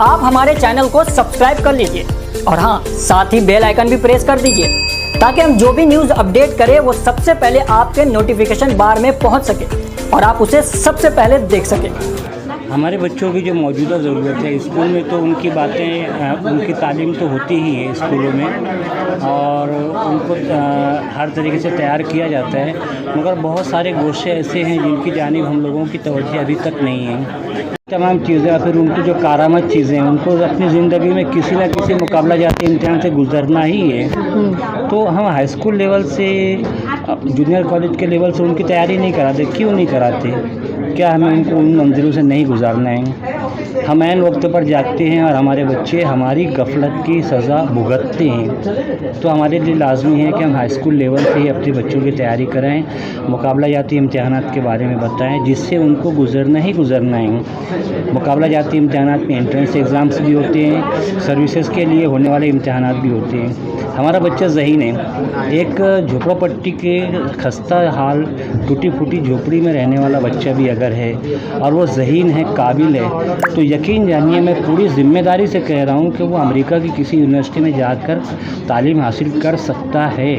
आप हमारे चैनल को सब्सक्राइब कर लीजिए और हाँ, साथ ही बेल आइकन भी प्रेस कर दीजिए ताकि हम जो भी न्यूज़ अपडेट करें वो सबसे पहले आपके नोटिफिकेशन बार में पहुंच सके और आप उसे सबसे पहले देख सकें। हमारे बच्चों की जो मौजूदा ज़रूरत है स्कूल में, तो उनकी बातें, उनकी तालीम तो होती ही है स्कूलों में और उनको हर तरीके से तैयार किया जाता है, मगर बहुत सारे गोशे ऐसे हैं जिनकी जानिब हम लोगों की तवज्जो अभी तक नहीं है। तमाम चीज़ें या फिर उनको जो कारामद चीज़ें हैं उनको अपनी ज़िंदगी में किसी न किसी मुकाबला जाती इम्तिहान से गुजरना ही है। तो हम हाई स्कूल लेवल से जूनियर कॉलेज के लेवल से उनकी तैयारी नहीं कराते। क्यों नहीं कराते? क्या हमें उनको उन मंजिलों से नहीं गुजारना है? हम ऐन वक्त पर जागते हैं और हमारे बच्चे हमारी गफलत की सज़ा भुगतते हैं। तो हमारे लिए लाजमी है कि हम हाई स्कूल लेवल से ही अपने बच्चों की तैयारी कराएं, मुकाबला जाती इम्तिहानात के बारे में बताएं, जिससे उनको गुजरना ही गुजरना है। मुकाबला जाती इम्तिहानात में एंट्रेंस एग्ज़ाम्स भी होते हैं, सर्विसेज के लिए होने वाले इम्तिहानात भी होते हैं। हमारा बच्चा ज़हीन है, एक झोपड़पट्टी के खस्ता हाल टूटी फूटी झोपड़ी में रहने वाला बच्चा भी अगर है और वो ज़हीन है, काबिल है, तो यकीन जानिए मैं पूरी ज़िम्मेदारी से कह रहा हूँ कि वो अमेरिका की किसी यूनिवर्सिटी में जाकर तालीम हासिल कर सकता है।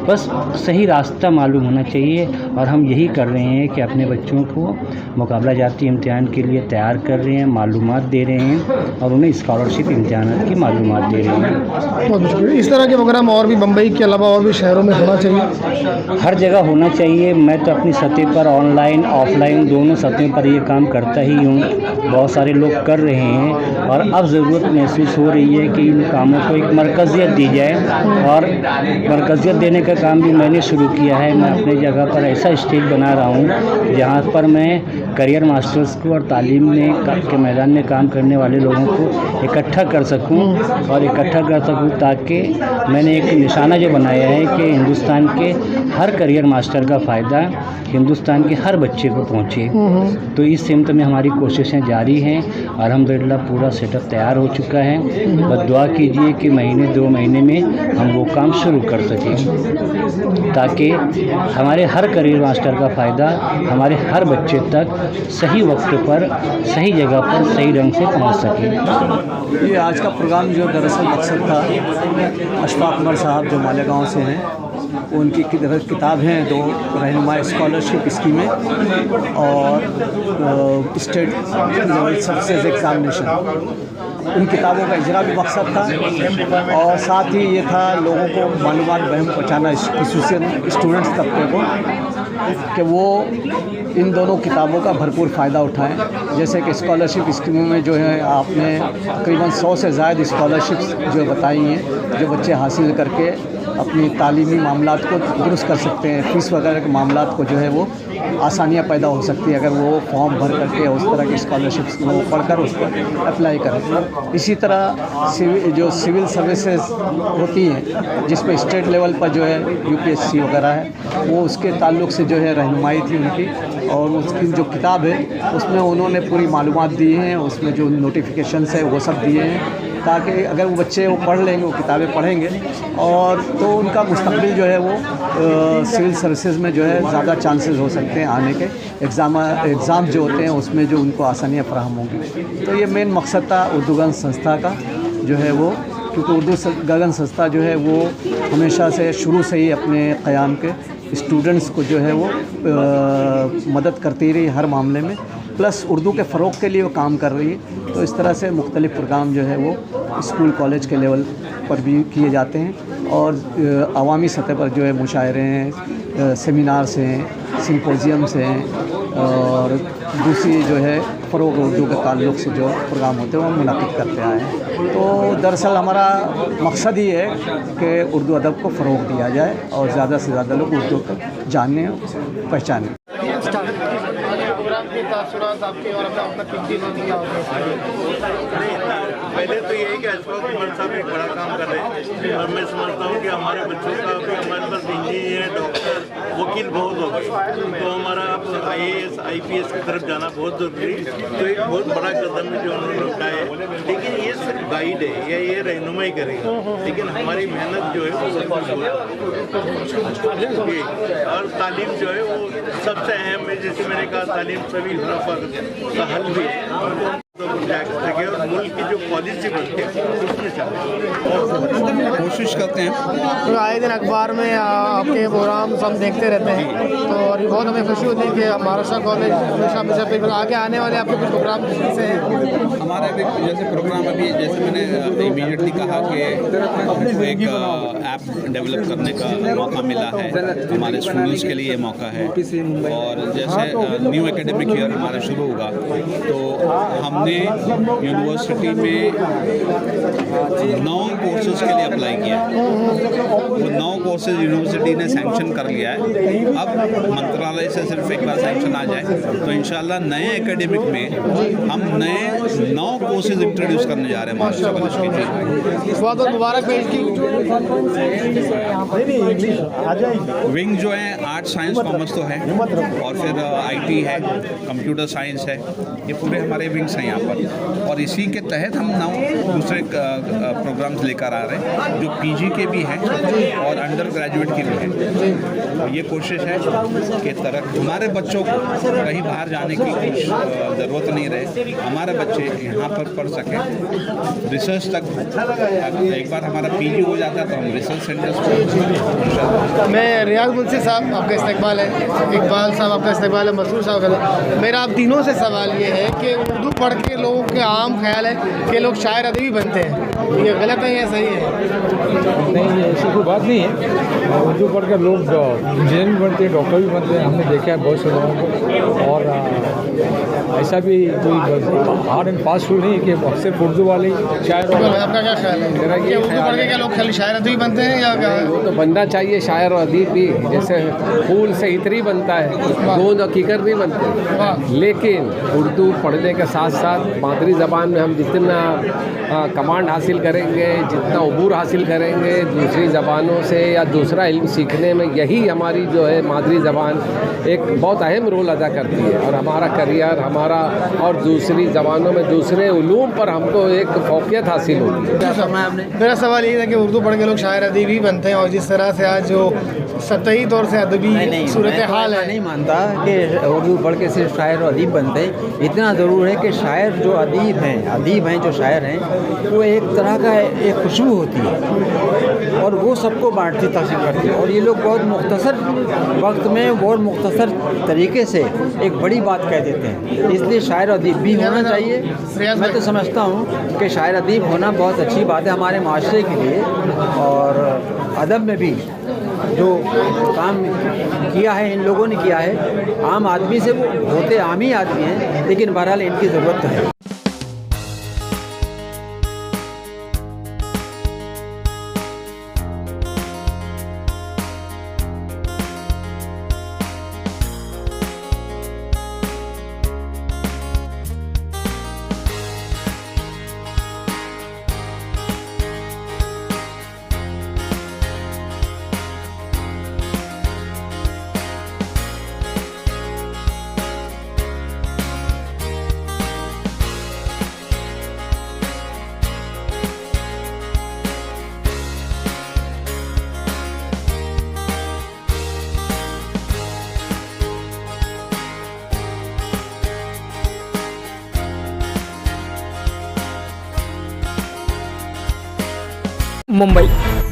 बस सही रास्ता मालूम होना चाहिए और हम यही कर रहे हैं कि अपने बच्चों को मुकाबला जाती इम्तिहान के लिए तैयार कर रहे हैं, मालूमात दे रहे हैं और उन्हें स्कॉलरशिप इम्तिहानात की मालूमात दे रहे हैं। इस तरह के प्रोग्राम और भी बम्बई के अलावा और भी शहरों में होना चाहिए, हर जगह होना चाहिए। मैं तो अपनी सतह पर ऑनलाइन ऑफलाइन दोनों सतह पर ये काम करता ही हूँ, बहुत सारे लोग कर रहे हैं और अब ज़रूरत महसूस हो रही है कि इन कामों को एक मरकज़ियत दी जाए और मरकज़ियत देने का काम भी मैंने शुरू किया है। मैं अपने जगह पर ऐसा स्टेज बना रहा हूँ जहाँ पर मैं करियर मास्टर्स को और तालीम के मैदान में काम करने वाले लोगों को इकट्ठा कर सकूँ ताकि मैंने एक निशाना जो बनाया है कि हिंदुस्तान के हर करियर मास्टर का फ़ायदा हिंदुस्तान के हर बच्चे को पहुँचे। तो इस सिमत में हमारी कोशिशें जारी हैं और अल्हम्दुलिल्लाह पूरा सेटअप तैयार हो चुका है। बस दुआ कीजिए कि महीने 2 महीने में हम वो काम शुरू कर सकें ताकि हमारे हर करियर मास्टर का फ़ायदा हमारे हर बच्चे तक सही वक्त पर, सही जगह पर, सही ढंग से पहुंच सके। ये आज का प्रोग्राम जो दरअसल मकसद था, अशफाक उमर साहब जो मालेगांव से हैं, उनकी किताब हैं 2 रहनुमा स्कॉलरशिप स्कीमें और स्टेट लेवल सक्सेस एग्ज़ामिनेशन, उन किताबों का इजरा भी मकसद था और साथ ही ये था लोगों को मालूमात बहम पहुँचाना, खुसूसियत स्टूडेंट्स तबके को, कि वो इन दोनों किताबों का भरपूर फ़ायदा उठाएं। जैसे कि स्कॉलरशिप स्कीमों में जो है आपने तकरीबन 100 से ज़ायद स्कॉलरशिप्स जो बताई हैं, जो बच्चे हासिल करके अपनी तालीमी मामलात को दुरुस्त कर सकते हैं, फ़ीस वगैरह के मामलात को जो है वो आसानियाँ पैदा हो सकती है अगर वो फॉर्म भर करके उस तरह की स्कॉलरशिप्स को पढ़कर उस पर अप्लाई करें। इसी तरह जो सिविल सर्विसेज होती हैं जिसमें स्टेट लेवल पर जो है यूपीएससी वगैरह है, वो उसके ताल्लुक़ से जो है रहनुमाई थी उनकी और उसकी जो किताब है उसमें उन्होंने पूरी मालूमात दी हैं, उसमें जो नोटिफिकेशंस है वो सब दिए हैं ताकि अगर वो बच्चे वो पढ़ लेंगे, वो किताबें पढ़ेंगे और तो उनका मुस्तक़बिल जो है वो सिविल सर्विसेज में जो है ज़्यादा चांसेस हो सकते हैं आने के। एग्ज़ाम जो होते हैं उसमें जो उनको आसानियाँ फराहम होंगी। तो ये मेन मकसद था उर्दू गगन संस्था का जो है वो, क्योंकि उर्दू गगन संस्था जो है वो हमेशा से शुरू से ही अपने क़याम के स्टूडेंट्स को जो है वो मदद करती रही हर मामले में, प्लस उर्दू के फ़रोग़ के लिए वो काम कर रही है। तो इस तरह से मुख्तलिफ़ प्रोग्राम जो है वो स्कूल कॉलेज के लेवल पर भी किए जाते हैं और अवामी सतह पर जो है मुशायरे हैं, सेमिनार्स हैं, सिम्पोजियम्स हैं और दूसरी जो है फ़रोग़ उर्दू के ताल्लुक़ से जो प्रोग्राम होते हैं वो मुनक़िद करते आए हैं। तो दरअसल हमारा मकसद ही है कि उर्दू अदब को फ़रोग़ दिया जाए और ज़्यादा से ज़्यादा लोग उर्दू को जानें पहचानें। पहले तो यही कि अशफाक उमर साहब एक बड़ा काम कर रहे हैं और मैं समझता हूँ कि हमारे बच्चों का भी हमारे पास इंजीनियर, डॉक्टर, वकील बहुत हो गए, तो हमारा अब IAS IPS की तरफ जाना बहुत ज़रूरी। तो एक बहुत बड़ा कदम है जो उन्होंने उठाया है, लेकिन ये सिर्फ गाइड है या ये रहनुमाई करेगा, लेकिन हमारी मेहनत जो है वो और तालीम जो है वो सबसे अहम है। जैसे मैंने कहा तालीम सभी का हल भी है, तो टैक्स लगे और मुल्क की जो पॉलिसी बनती है उसमें चले। कोशिश करते हैं। तो आए दिन अखबार में आपके प्रोग्राम हम देखते रहते हैं, तो और ये बहुत हमें खुशी होती है कि महाराष्ट्र कॉलेज हमेशा पे आगे आने वाले आपके कुछ प्रोग्राम से हमारा भी जैसे प्रोग्राम अभी जैसे मैंने इमीडिएटली कहा कि एक ऐप डेवलप करने का मौका मिला है, हमारे स्टूडेंट्स के लिए ये मौका है। और जैसे न्यू एकेडमिक ईयर हमारा शुरू होगा तो हमने यूनिवर्सिटी में 9 कोर्सेज के लिए अप्लाई किया है। वो 9 कोर्सेज यूनिवर्सिटी ने सैंक्शन कर लिया है। अब मंत्रालय से सिर्फ एक बार सैंक्शन आ जाए तो इंशाल्लाह नए एकेडमिक में हम नए 9 कोर्सेज इंट्रोड्यूस करने जा रहे हैं महाराष्ट्र कॉलेज के। बहुत बहुत मुबारक है इसकी। विंग जो है आर्ट साइंस कॉमर्स तो है, और फिर आईटी है, कंप्यूटर साइंस है, ये पूरे हमारे विंग्स हैं यहाँ पर। और इसी के तहत हम 9 दूसरे प्रोग्राम्स लेकर आ रहे हैं जो पीजी के भी हैं और अंडर ग्रेजुएट के भी हैं। ये कोशिश है कि हमारे बच्चों को कहीं बाहर जाने की कुछ ज़रूरत नहीं रहे, हमारे बच्चे यहाँ पर पढ़ सकें रिसर्च तक। एक बार हमारा पीजी हो जाता है तो हम रिसर्च सेंटर्स पर। मैं रियाज मुंशी साहब आपका इस्तकबाल है, इकबाल साहब आपका इस्तकबाल है, मसूर साहब का। मेरा आप तीनों से सवाल ये है कि उर्दू पढ़ के लोगों के आम ख्याल है कि लोग शायर अदबी बनते हैं, ये गलत है या सही है? नहीं, ऐसी कोई बात नहीं है। उर्दू पढ़ कर लोग इंजीनियर भी बनते हैं, डॉक्टर भी बनते हैं, हमने देखा है बहुत से लोगों को। और ऐसा भी कोई हार्ड एंड फास्ट रूल नहीं है कि सिर्फ उर्दू वाले शायर। आपका क्या ख्याल है? मेरा ये उर्दू पढ़ के क्या लोग खाली शायर अदबी बनते हैं या क्या? वो तो बनना चाहिए शायर और अदीब भी, जैसे फूल से इतरी बनता है, गोंद और कीकर नहीं बनते। लेकिन उर्दू पढ़ने के साथ साथ मादरी ज़बान में हम जितना कमांड हासिल करेंगे, जितना अबूर हासिल करेंगे दूसरी ज़बानों से या दूसरा इल्म सीखने में, यही हमारी जो है मादरी ज़बान एक बहुत अहम रोल अदा करती है। और हमारा करियर हमारा और दूसरी ज़बानों में दूसरे उलूम पर हमको एक फौकियत हासिल होती है। मेरा सवाल ये था कि उर्दू पढ़ के लोग शायर अदबी बनते हैं, और जिस तरह से आज जो सतही तौर से अदबी सूरत हाल है, नहीं मानता कि उर्दू पढ़ के सिर्फ शायर और अदीब बनते हैं। इतना ज़रूर है कि शायर जो अदीब हैं जो शायर हैं, वो एक तरह का एक खुशबू होती है और वो सबको बांटती तकसीम करती है। और ये लोग बहुत मुख्तसर वक्त में बहुत मुख्तसर तरीके से एक बड़ी बात कह देते हैं। इसलिए शायर और अदीब भी होना चाहिए। मैं तो समझता हूँ कि शायर अदीब होना बहुत अच्छी बात है हमारे माशरे के लिए। और अदब में भी जो काम किया है इन लोगों ने किया है, आम आदमी से वो होते आम ही आदमी हैं, लेकिन बहरहाल इनकी ज़रूरत तो है। मुंबई।